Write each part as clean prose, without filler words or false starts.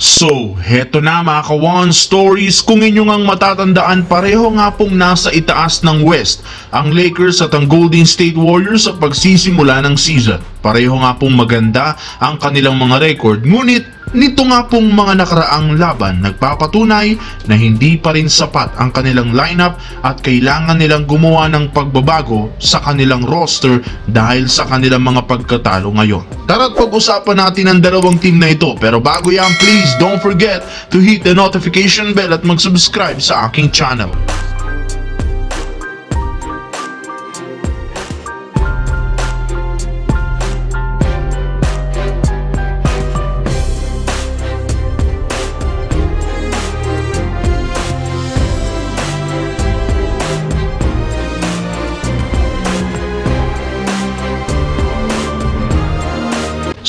So, heto na mga ka-One Stories. Kung inyong ang matatandaan, pareho nga pong nasa itaas ng West ang Lakers at ang Golden State Warriors sa pagsisimula ng season. Pareho nga pong maganda ang kanilang mga record, ngunit nito nga pong mga nakaraang laban nagpapatunay na hindi pa rin sapat ang kanilang lineup at kailangan nilang gumawa ng pagbabago sa kanilang roster dahil sa kanilang mga pagkatalo ngayon. Tara't pag-usapan natin ang dalawang team na ito, pero bago yan, please don't forget to hit the notification bell at mag-subscribe sa aking channel.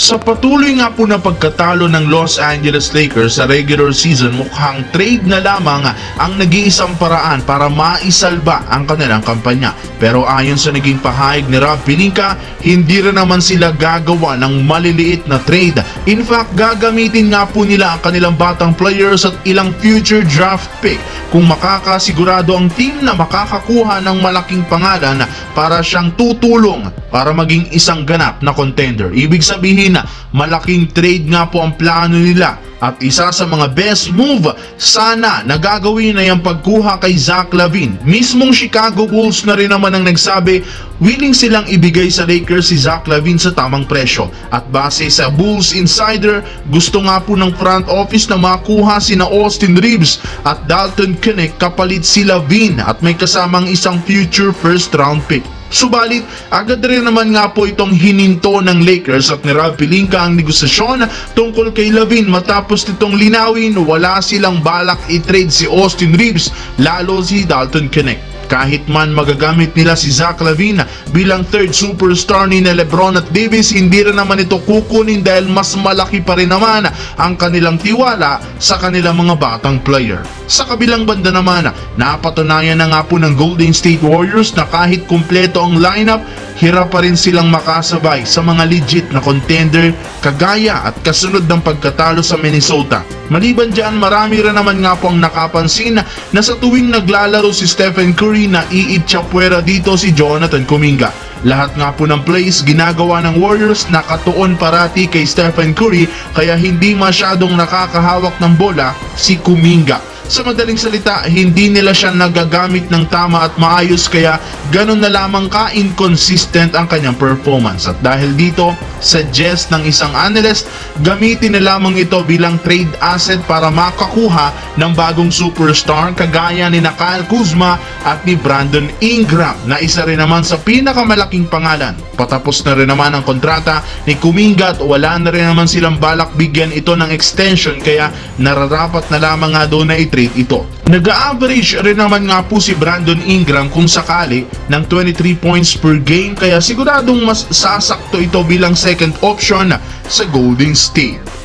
Sa patuloy nga po na pagkatalo ng Los Angeles Lakers sa regular season, mukhang trade na lamang ang nag-iisang paraan para maisalba ang kanilang kampanya. Pero ayon sa naging pahayag ni Rob Pelinka, hindi rin naman sila gagawa ng maliliit na trade. In fact, gagamitin nga po nila ang kanilang batang players at ilang future draft pick kung makakasigurado ang team na makakakuha ng malaking pangalan para siyang tutulong para maging isang ganap na contender. Ibig sabihin na malaking trade nga po ang plano nila at isa sa mga best move sana na gagawin na yung pagkuha kay Zach LaVine. Mismong Chicago Bulls na rin naman ang nagsabi willing silang ibigay sa Lakers si Zach LaVine sa tamang presyo. At base sa Bulls Insider, gusto nga po ng front office na makuha sina Austin Reeves at Dalton Knecht kapalit si LaVine at may kasamang isang future first round pick. Subalit, agad rin naman nga po itong hininto ng Lakers at ni Rob Pelinka ang negosasyon tungkol kay LaVine matapos nitong linawin wala silang balak i-trade si Austin Reeves lalo si Dalton Knecht. Kahit man magagamit nila si Zach LaVine bilang third superstar ni LeBron at Davis, hindi rin naman ito kukunin dahil mas malaki pa rin naman ang kanilang tiwala sa kanilang mga batang player. Sa kabilang banda naman, napatunayan na nga po ng Golden State Warriors na kahit kumpleto ang lineup, hirap pa rin silang makasabay sa mga legit na contender kagaya at kasunod ng pagkatalo sa Minnesota. Maliban dyan, marami rin naman nga po ang nakapansin na sa tuwing naglalaro si Stephen Curry na iitsapuera dito si Jonathan Kuminga. Lahat nga po ng plays ginagawa ng Warriors nakatuon parati kay Stephen Curry kaya hindi masyadong nakakahawak ng bola si Kuminga. Sa madaling salita, hindi nila siya nagagamit ng tama at maayos kaya ganun na lamang ka-inconsistent ang kanyang performance. At dahil dito, suggest ng isang analyst, gamitin na lamang ito bilang trade asset para makakuha ng bagong superstar kagaya ni Kyle Kuzma at ni Brandon Ingram na isa rin naman sa pinakamalaking pangalan. Patapos na rin naman ang kontrata ni Kuminga at wala na rin naman silang balak bigyan ito ng extension kaya nararapat na lamang nga doon na i-trade ito. Nag-average rin naman nga po si Brandon Ingram kung sakali ng 23 points per game kaya siguradong mas sasakto ito bilang second option sa Golden State.